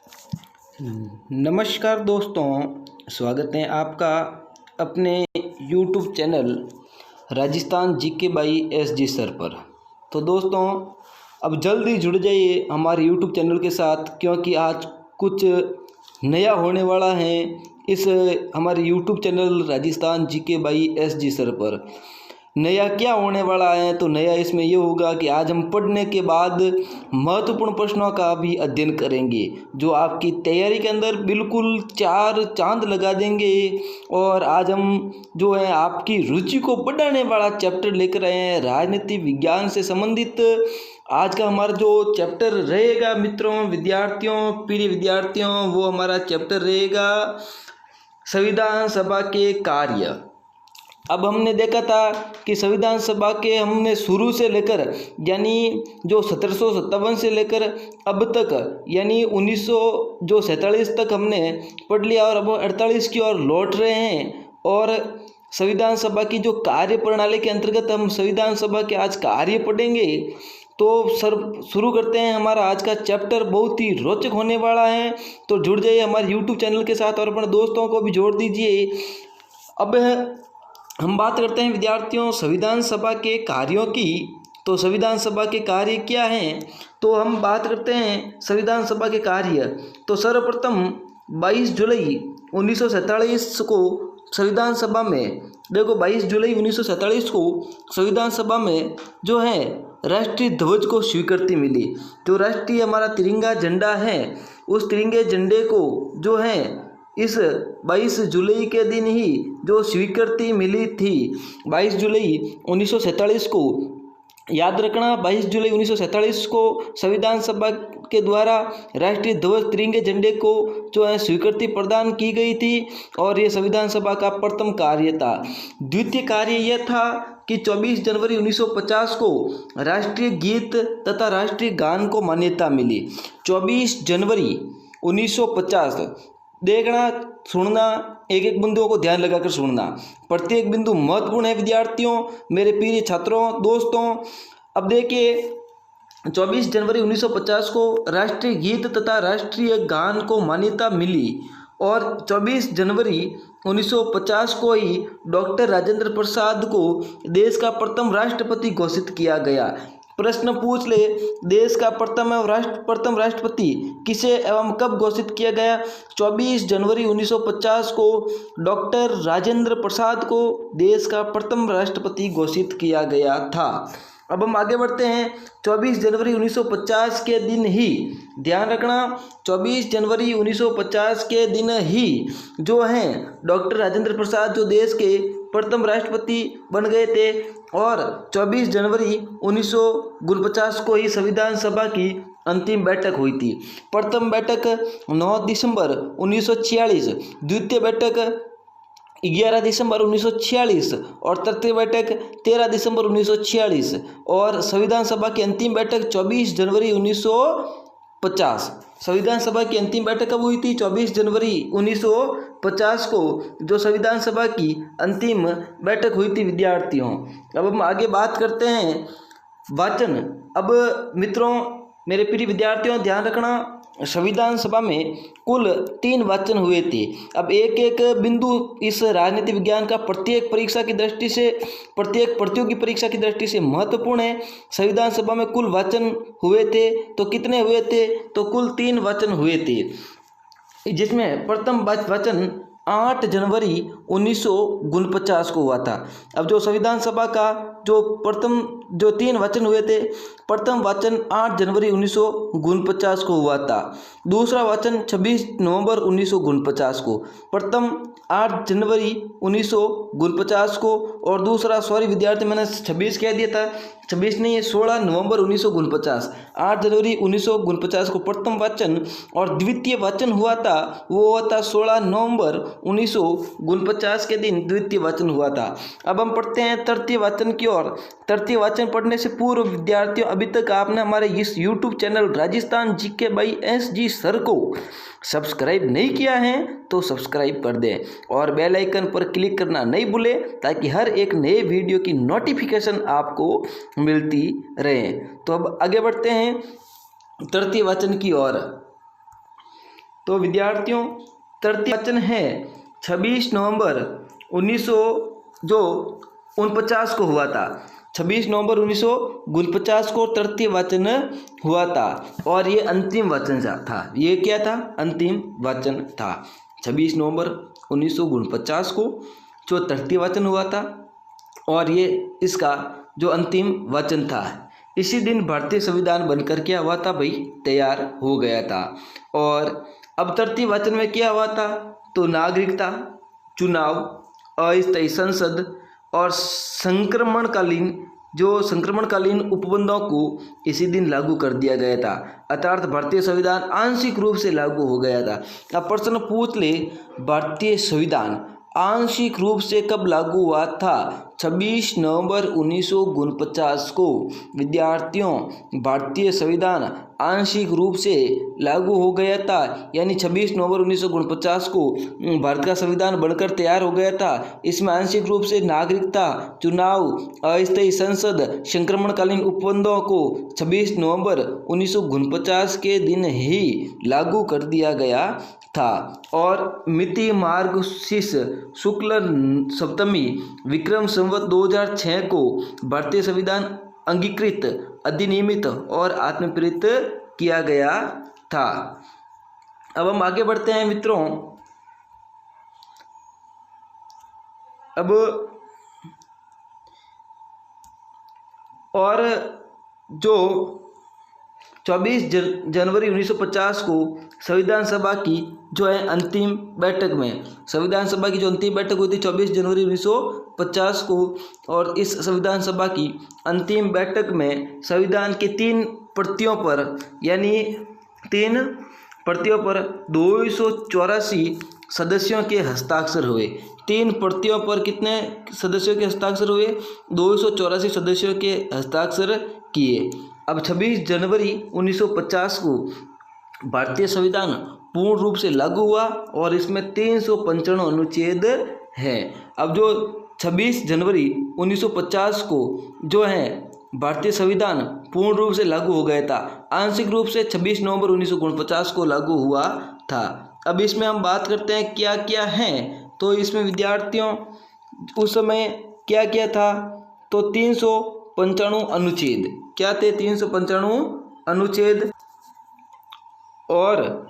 नमस्कार दोस्तों, स्वागत है आपका अपने YouTube channel Rajasthan GK by SG sir पर। तो दोस्तों, अब जल्दी जुड़ जाइए हमारे YouTube चैनल के साथ, क्योंकि आज कुछ नया होने वाला है इस हमारे YouTube channel Rajasthan GK by SG sir पर। नया क्या होने वाला है? तो नया इसमें ये होगा कि आज हम पढ़ने के बाद महत्वपूर्ण प्रश्नों का भी अध्ययन करेंगे, जो आपकी तैयारी के अंदर बिल्कुल चार चांद लगा देंगे। और आज हम जो है आपकी रुचि को बढ़ाने वाला चैप्टर लेकर आए हैं, राजनीति विज्ञान से संबंधित। आज का हमारा जो चैप्टर रहेगा मित्रों, विद्यार्थियों, प्रिय विद्यार्थियों, वो हमारा चैप्टर रहेगा संविधान सभा के कार्य। अब हमने देखा था कि संविधान सभा के हमने शुरू से लेकर यानी जो 1757 से लेकर अब तक यानी 1947 तक हमने पढ़ लिया, और अब 48 की ओर लौट रहे हैं। और संविधान सभा की जो कार्य प्रणाली के अंतर्गत हम संविधान सभा के आज कार्य पढ़ेंगे। तो सर शुरू करते हैं। हमारा आज का चैप्टर बहुत ही रोचक होने वाला है, तो जुड़ जाइए हमारे YouTube चैनल के साथ और अपने दोस्तों को भी जोड़ दीजिए। अब हम बात करते हैं विद्यार्थियों संविधान सभा के कार्यों की। तो संविधान सभा के कार्य क्या हैं? तो हम बात करते हैं संविधान सभा के कार्य। तो सर्वप्रथम 22 जुलाई 1947 को संविधान सभा में, देखो 22 जुलाई 1947 को संविधान सभा में जो है राष्ट्रीय ध्वज को स्वीकृति मिली। जो राष्ट्रीय हमारा तिरंगा झंडा है, उस तिरंगे झंडे को जो है इस 22 जुलाई के दिन ही जो स्वीकृति मिली थी। 22 जुलाई 1947 को याद रखना, 22 जुलाई 1947 को संविधान सभा के द्वारा राष्ट्रीय ध्वज तिरंगे झंडे को जो है स्वीकृति प्रदान की गई थी, और ये संविधान सभा का प्रथम कार्य था। द्वितीय कार्य यह था कि 24 जनवरी 1950 को राष्ट्रीय गीत तथा राष्ट्रीय गान को मान्यता मिली। 24 जनवरी 1950, देखना, सुनना, एक एक बिंदुओं को ध्यान लगाकर सुनना, प्रत्येक बिंदु महत्वपूर्ण है विद्यार्थियों, मेरे प्रिय छात्रों, दोस्तों। अब देखिए 24 जनवरी 1950 को राष्ट्रीय गीत तथा राष्ट्रीय गान को मान्यता मिली, और 24 जनवरी 1950 को ही डॉक्टर राजेंद्र प्रसाद को देश का प्रथम राष्ट्रपति घोषित किया गया। प्रश्न पूछ ले, देश का प्रथम राष्ट्रपति किसे एवं कब घोषित किया गया? 24 जनवरी 1950 को डॉक्टर राजेंद्र प्रसाद को देश का प्रथम राष्ट्रपति घोषित किया गया था। अब हम आगे बढ़ते हैं। 24 जनवरी 1950 के दिन ही, ध्यान रखना, 24 जनवरी 1950 के दिन ही जो है डॉक्टर राजेंद्र प्रसाद जो देश के प्रथम राष्ट्रपति बन गए थे, और 24 जनवरी 1949 को ही संविधान सभा की अंतिम बैठक हुई थी। प्रथम बैठक 9 दिसंबर 1946, द्वितीय बैठक 11 दिसंबर 1946 और तृतीय बैठक 13 दिसंबर 1946, और संविधान सभा की अंतिम बैठक 24 जनवरी 1950। संविधान सभा की अंतिम बैठक कब हुई थी? 24 जनवरी 1950 को जो संविधान सभा की अंतिम बैठक हुई थी विद्यार्थियों। अब हम आगे बात करते हैं वाचन। अब मित्रों, मेरे प्रिय विद्यार्थियों, ध्यान रखना, संविधान सभा में कुल 3 वाचन हुए थे। अब एक एक बिंदु इस राजनीति विज्ञान का प्रत्येक परीक्षा की दृष्टि से, प्रत्येक प्रतियोगी परीक्षा की दृष्टि से महत्वपूर्ण है। संविधान सभा में कुल वाचन हुए थे, तो कितने हुए थे? तो कुल 3 वाचन हुए थे, जिसमें प्रथम वाचन 8 जनवरी 1949 को हुआ था। अब जो संविधान सभा का जो 3 वाचन हुए थे, प्रथम वाचन 8 जनवरी 1949 को हुआ था, दूसरा वाचन 26 नवंबर 1949 को, प्रथम 8 जनवरी 1949 को, और दूसरा, सॉरी विद्यार्थी, मैंने 26 कह दिया था, 26 नहीं है, 16 नवंबर 1949। 8 जनवरी 1949 को प्रथम वाचन, और द्वितीय वाचन हुआ था, वो हुआ था 16 नवंबर 1949 के दिन द्वितीय वाचन हुआ था। अब हम पढ़ते हैं तृतीय वाचन की ओर। तृतीय वाचन पढ़ने से पूर्व विद्यार्थियों, अभी तक आपने हमारे इस YouTube channel Rajasthan GK by SG sir को सब्सक्राइब नहीं किया है तो सब्सक्राइब कर दें, और बेल आइकन पर क्लिक करना नहीं भूलें, ताकि हर एक नए वीडियो की नोटिफिकेशन आपको मिलती रहे। तो अब आगे बढ़ते हैं तृतीय वाचन की ओर। तो विद्यार्थियों तृतीय वाचन है 26 नवंबर 1949 को हुआ था। 26 नवंबर 1949 को तृतीय वाचन हुआ था और ये अंतिम वाचन था। ये क्या था? अंतिम वाचन था। 26 नवंबर 1949 को जो तृतीय वाचन हुआ था और ये इसका जो अंतिम वाचन था। इसी दिन भारतीय संविधान बनकर क्या हुआ था भाई? तैयार हो गया था। और अब तृतीय वाचन में क्या हुआ था? तो नागरिकता, चुनाव, अस्थायी संसद और संक्रमणकालीन उपबंधों को इसी दिन लागू कर दिया गया था। अर्थात भारतीय संविधान आंशिक रूप से लागू हो गया था। अब प्रश्न पूछ ले, भारतीय संविधान आंशिक रूप से कब लागू हुआ था? 26 नवंबर 1949 को। विद्यार्थियों, भारतीय संविधान आंशिक रूप से लागू हो गया था, यानी 26 नवंबर 1949 को भारत का संविधान बनकर तैयार हो गया था। इसमें आंशिक रूप से नागरिकता, चुनाव, अस्थायी संसद, संक्रमणकालीन उपबंधों को 26 नवंबर 1949 के दिन ही लागू कर दिया गया था। और मिति मार्गशीर्ष शुक्ल सप्तमी विक्रम संवत 2006 को भारतीय संविधान अंगीकृत, अधिनियमित और आत्मप्रेरित किया गया था। अब हम आगे बढ़ते हैं मित्रों। अब और जो 24 जनवरी 1950 को संविधान सभा की जो है अंतिम बैठक में, संविधान सभा की जो अंतिम बैठक हुई थी 24 जनवरी 1950 को, और इस संविधान सभा की अंतिम बैठक में संविधान की 3 प्रतियों पर, यानी 3 प्रतियों पर 284 सदस्यों के हस्ताक्षर हुए। 3 प्रतियों पर कितने सदस्यों के हस्ताक्षर हुए? 284 सदस्यों के हस्ताक्षर किए। अब 26 जनवरी 1950 को भारतीय संविधान पूर्ण रूप से लागू हुआ और इसमें 395 अनुच्छेद हैं। अब जो 26 जनवरी 1950 को जो है भारतीय संविधान पूर्ण रूप से लागू हो गया था, आंशिक रूप से 26 नवंबर 1949 को लागू हुआ था। अब इसमें हम बात करते हैं क्या क्या हैं। तो इसमें विद्यार्थियों उस समय क्या क्या था? तो 395 अनुच्छेद। क्या थे? 395 अनुच्छेद। और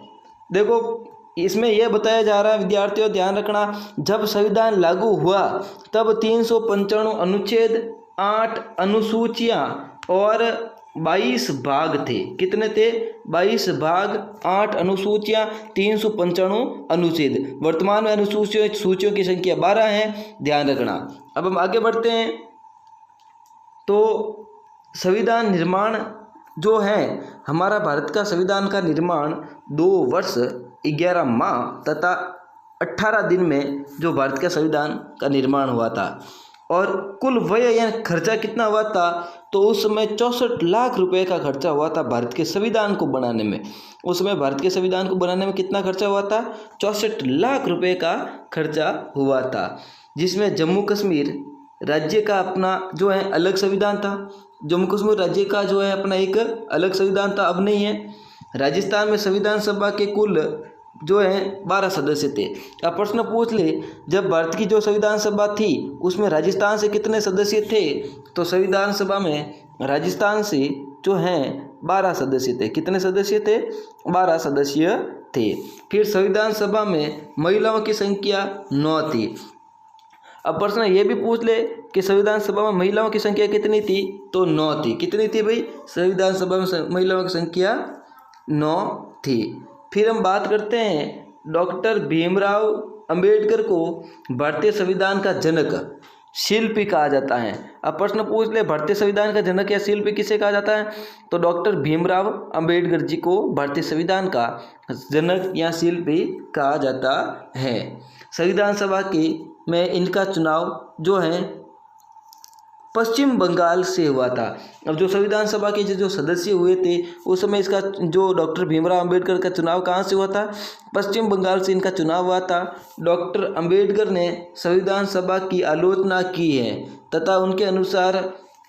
देखो इसमें यह बताया जा रहा है विद्यार्थियों, ध्यान रखना, जब संविधान लागू हुआ तब 395 अनुच्छेद, 8 अनुसूचियां और 22 भाग थे। कितने थे? 22 भाग, 8 अनुसूचियां, 395 अनुच्छेद। वर्तमान में अनुसूचियों की संख्या 12 है, ध्यान रखना। अब हम आगे बढ़ते हैं। तो संविधान निर्माण जो है, हमारा भारत का संविधान का निर्माण 2 वर्ष 11 माह तथा 18 दिन में जो भारत का संविधान का निर्माण हुआ था। और कुल व्यय या खर्चा कितना हुआ था? तो उस समय 64 लाख रुपए का खर्चा हुआ था भारत के संविधान को बनाने में। उस समय भारत के संविधान को बनाने में कितना खर्चा हुआ था? 64 लाख रुपए का खर्चा हुआ था, जिसमें जम्मू कश्मीर राज्य का अपना जो है अलग संविधान था। जम्मू कश्मीर राज्य का जो है अपना एक अलग संविधान था, अब नहीं है। राजस्थान में संविधान सभा के कुल जो है 12 सदस्य थे। अब प्रश्न पूछ ले, जब भारत की जो संविधान सभा थी उसमें राजस्थान से कितने सदस्य थे? तो संविधान सभा में राजस्थान से जो हैं 12 सदस्य थे। कितने सदस्य थे? 12 सदस्य थे। फिर संविधान सभा में महिलाओं की संख्या 9 थी। अब प्रश्न ये भी पूछ ले कि संविधान सभा में महिलाओं की संख्या कितनी थी? तो 9 थी। कितनी थी भाई? संविधान सभा में महिलाओं की संख्या 9 थी। फिर हम बात करते हैं, डॉक्टर भीमराव अंबेडकर को भारतीय संविधान का जनक, शिल्पी कहा जाता है। अब प्रश्न पूछ ले, भारतीय संविधान का जनक या शिल्पी किसे कहा जाता है? तो डॉक्टर भीमराव अंबेडकर जी को भारतीय संविधान का जनक या शिल्पी कहा जाता है। संविधान सभा के में इनका चुनाव जो है पश्चिम बंगाल से हुआ था। अब जो संविधान सभा के जो सदस्य हुए थे उस समय इसका जो डॉक्टर भीमराव अंबेडकर का चुनाव कहाँ से हुआ था? पश्चिम बंगाल से इनका चुनाव हुआ था। डॉक्टर अंबेडकर ने संविधान सभा की आलोचना की है तथा उनके अनुसार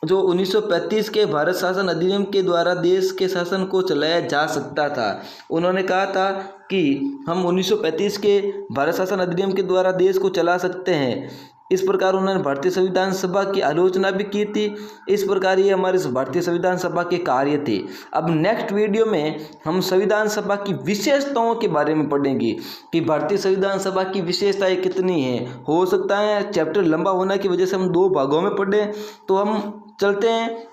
जो 1935 के भारत शासन अधिनियम के द्वारा देश के शासन को चलाया जा सकता था। उन्होंने कहा था कि हम 1935 के भारत शासन अधिनियम के द्वारा देश को चला सकते हैं। इस प्रकार उन्होंने भारतीय संविधान सभा की आलोचना भी की थी। इस प्रकार ये हमारे भारतीय संविधान सभा के कार्य थे। अब नेक्स्ट वीडियो में हम संविधान सभा की विशेषताओं के बारे में पढ़ेंगे कि भारतीय संविधान सभा की विशेषताएं कितनी हैं। हो सकता है चैप्टर लंबा होने की वजह से हम 2 भागों में पढ़ें, तो हम चलते हैं।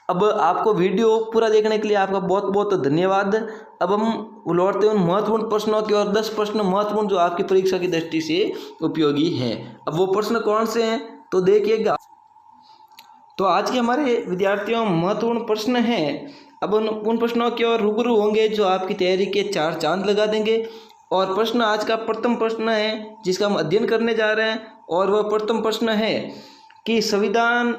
अब आपको वीडियो पूरा देखने के लिए आपका बहुत बहुत धन्यवाद। अब हम लौटते हैं उन महत्वपूर्ण प्रश्नों की और 10 प्रश्न महत्वपूर्ण जो आपकी परीक्षा की दृष्टि से उपयोगी हैं। अब वो प्रश्न कौन से हैं तो देखिएगा। तो आज के हमारे विद्यार्थियों महत्वपूर्ण प्रश्न हैं। अब उन प्रश्नों की ओर रूबरू होंगे जो आपकी तैयारी के 4 चांद लगा देंगे। और प्रश्न आज का प्रथम प्रश्न है जिसका हम अध्ययन करने जा रहे हैं, और वह प्रथम प्रश्न है कि संविधान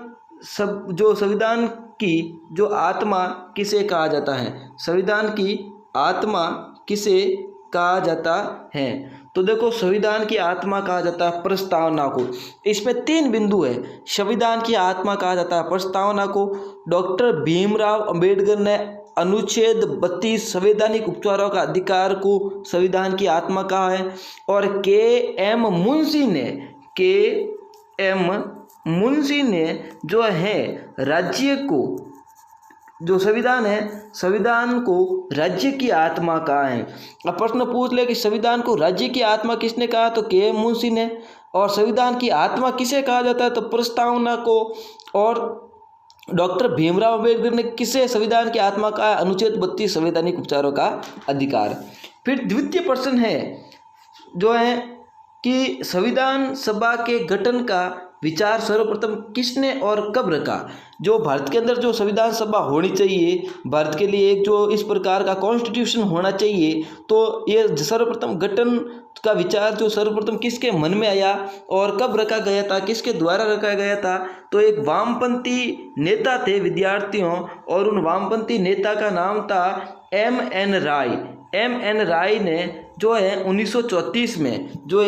की जो आत्मा किसे कहा जाता है। संविधान की आत्मा किसे कहा जाता है। तो देखो, संविधान की आत्मा कहा जाता है प्रस्तावना को। इसमें 3 बिंदु है। संविधान की आत्मा कहा जाता है प्रस्तावना को। डॉक्टर भीमराव अंबेडकर ने अनुच्छेद 32 संवैधानिक उपचारों का अधिकार को संविधान की आत्मा कहा है। और के.एम. मुंशी ने जो है राज्य को, जो संविधान है, संविधान को राज्य की आत्मा कहा है। अब प्रश्न पूछ ले कि संविधान को राज्य की आत्मा किसने कहा, तो के.एम. मुंशी ने। और संविधान की आत्मा किसे कहा जाता है, तो प्रस्तावना को। और डॉक्टर भीमराव अंबेडकर ने किसे संविधान की आत्मा कहा, अनुच्छेद 32 संवैधानिक उपचारों का अधिकार। फिर द्वितीय प्रश्न है जो है कि संविधान सभा के गठन का विचार सर्वप्रथम किसने और कब रखा। जो भारत के अंदर जो संविधान सभा होनी चाहिए, भारत के लिए एक जो इस प्रकार का कॉन्स्टिट्यूशन होना चाहिए, तो ये सर्वप्रथम गठन का विचार जो सर्वप्रथम किसके मन में आया और कब रखा गया था, किसके द्वारा रखा गया था। तो एक वामपंथी नेता थे विद्यार्थियों, और उन वामपंथी नेता का नाम था M.N. राय। M.N. राय ने जो है 1934 में जो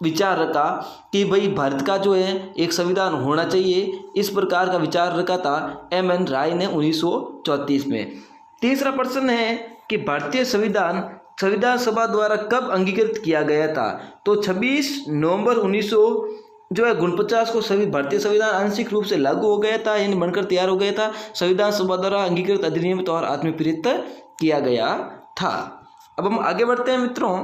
विचार रखा कि भाई भारत का जो है एक संविधान होना चाहिए, इस प्रकार का विचार रखा था M.N. राय ने 1934 में। तीसरा प्रश्न है कि भारतीय संविधान सभा द्वारा कब अंगीकृत किया गया था। तो 26 नवंबर 1949 को सभी भारतीय संविधान आंशिक रूप से लागू हो गया था, यानी बनकर तैयार हो गया था। संविधान सभा द्वारा अंगीकृत, अधिनियमित और आत्मप्रेरित किया गया था। अब हम आगे बढ़ते हैं मित्रों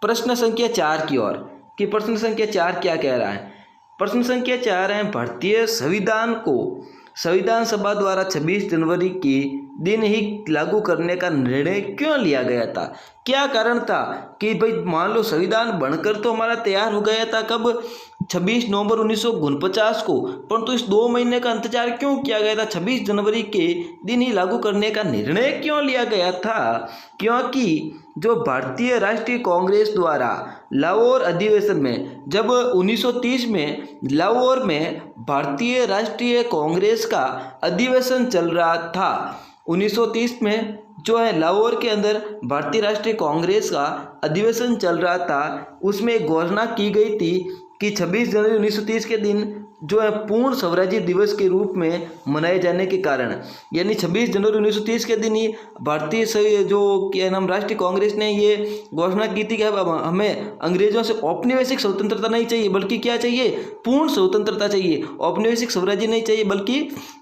प्रश्न संख्या 4 की ओर, कि प्रश्न संख्या 4 क्या कह रहा है। प्रश्न संख्या 4 है, भारतीय संविधान को संविधान सभा द्वारा 26 जनवरी के दिन ही लागू करने का निर्णय क्यों लिया गया था। क्या कारण था कि भाई मान लो संविधान बनकर तो हमारा तैयार हो गया था कब, 26 नवंबर 1949 को, परंतु इस 2 महीने का इंतजार क्यों किया गया था, 26 जनवरी के दिन ही लागू करने का निर्णय क्यों लिया गया था। क्योंकि जो भारतीय राष्ट्रीय कांग्रेस द्वारा लाहौर अधिवेशन में, जब 1930 में लाहौर में भारतीय राष्ट्रीय कांग्रेस का अधिवेशन चल रहा था, 1930 में जो है लाहौर के अंदर भारतीय राष्ट्रीय कांग्रेस का अधिवेशन चल रहा था, उसमें घोषणा की गई थी कि 26 जनवरी 1930 के दिन जो है पूर्ण स्वराज्य दिवस के रूप में मनाए जाने के कारण, यानी 26 जनवरी 1930 के दिन ही भारतीय जो क्या नाम राष्ट्रीय कांग्रेस ने ये घोषणा की थी कि अब हमें अंग्रेजों से औपनिवेशिक स्वतंत्रता नहीं चाहिए, बल्कि क्या चाहिए, पूर्ण स्वतंत्रता चाहिए। औपनिवेशिक स्वराज्य नहीं चाहिए बल्कि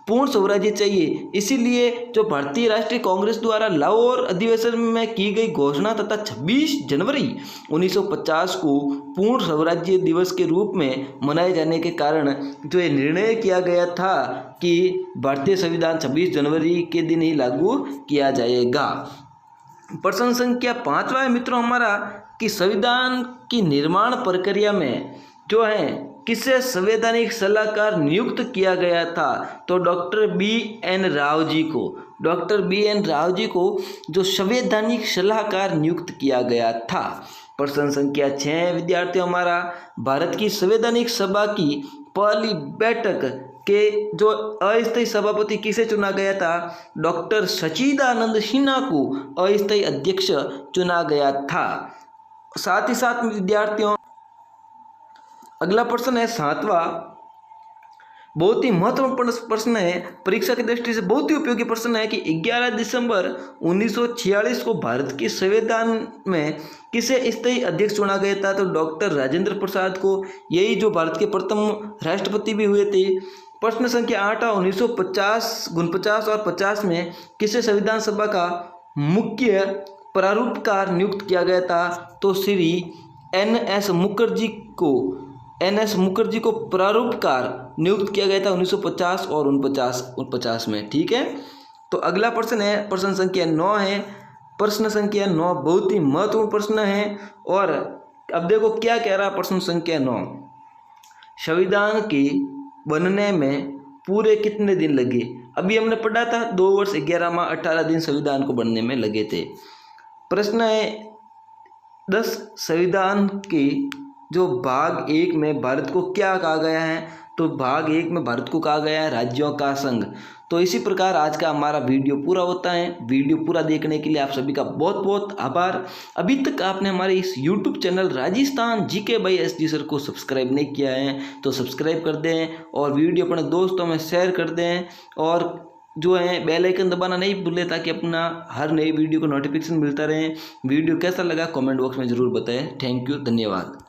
पूर्ण स्वराज्य चाहिए। इसीलिए जो भारतीय राष्ट्रीय कांग्रेस द्वारा लाहौर अधिवेशन में की गई घोषणा तथा 26 जनवरी 1950 को पूर्ण स्वराज्य दिवस के रूप में मनाए जाने के कारण जो ये निर्णय किया गया था कि भारतीय संविधान 26 जनवरी के दिन ही लागू किया जाएगा। प्रश्न संख्या 5 है मित्रों हमारा कि संविधान की निर्माण प्रक्रिया में जो है किसे संवैधानिक सलाहकार नियुक्त किया गया था। तो डॉक्टर B.N. राव जी को, डॉक्टर B.N. राव जी को जो संवैधानिक सलाहकार नियुक्त किया गया था। प्रश्न संख्या 6 विद्यार्थियों हमारा, भारत की संवैधानिक सभा की पहली बैठक के जो अस्थायी सभापति किसे चुना गया था। डॉक्टर सच्चिदानंद सिन्हा को अस्थायी अध्यक्ष चुना गया था। साथ ही साथ विद्यार्थियों अगला प्रश्न है 7वां, बहुत ही महत्वपूर्ण प्रश्न है, परीक्षा की दृष्टि से बहुत ही उपयोगी प्रश्न है कि 11 दिसंबर 1946 को भारत के संविधान में किसे स्थायी अध्यक्ष चुना गया था? तो डॉक्टर राजेंद्र प्रसाद को, यही जो भारत के प्रथम राष्ट्रपति भी हुए थे। प्रश्न संख्या 8 है 1950, 49 और 50 में किसे संविधान सभा का मुख्य प्रारूपकार नियुक्त किया गया था? तो श्री एन.एस. मुखर्जी को प्रारूपकार नियुक्त किया गया था 1950 और 49 में। ठीक है, तो अगला प्रश्न है प्रश्न संख्या 9 है। प्रश्न संख्या 9 बहुत ही महत्वपूर्ण प्रश्न है। और अब देखो क्या कह रहा है प्रश्न संख्या 9, संविधान के बनने में पूरे कितने दिन लगे? अभी हमने पढ़ा था 2 वर्ष 11 माह 18 दिन संविधान को बनने में लगे थे। प्रश्न है 10, संविधान के जो भाग 1 में भारत को क्या कहा गया है? तो भाग 1 में भारत को कहा गया है राज्यों का संघ। तो इसी प्रकार आज का हमारा वीडियो पूरा होता है। वीडियो पूरा देखने के लिए आप सभी का बहुत बहुत आभार। अभी तक आपने हमारे इस YouTube channel Rajasthan GK by SG sir को सब्सक्राइब नहीं किया है तो सब्सक्राइब कर दें और वीडियो अपने दोस्तों में शेयर कर दें और जो है बेल आइकन दबाना नहीं भूलें ताकि अपना हर नई वीडियो को नोटिफिकेशन मिलता रहे। वीडियो कैसा लगा कमेंट बॉक्स में ज़रूर बताएं। थैंक यू, धन्यवाद।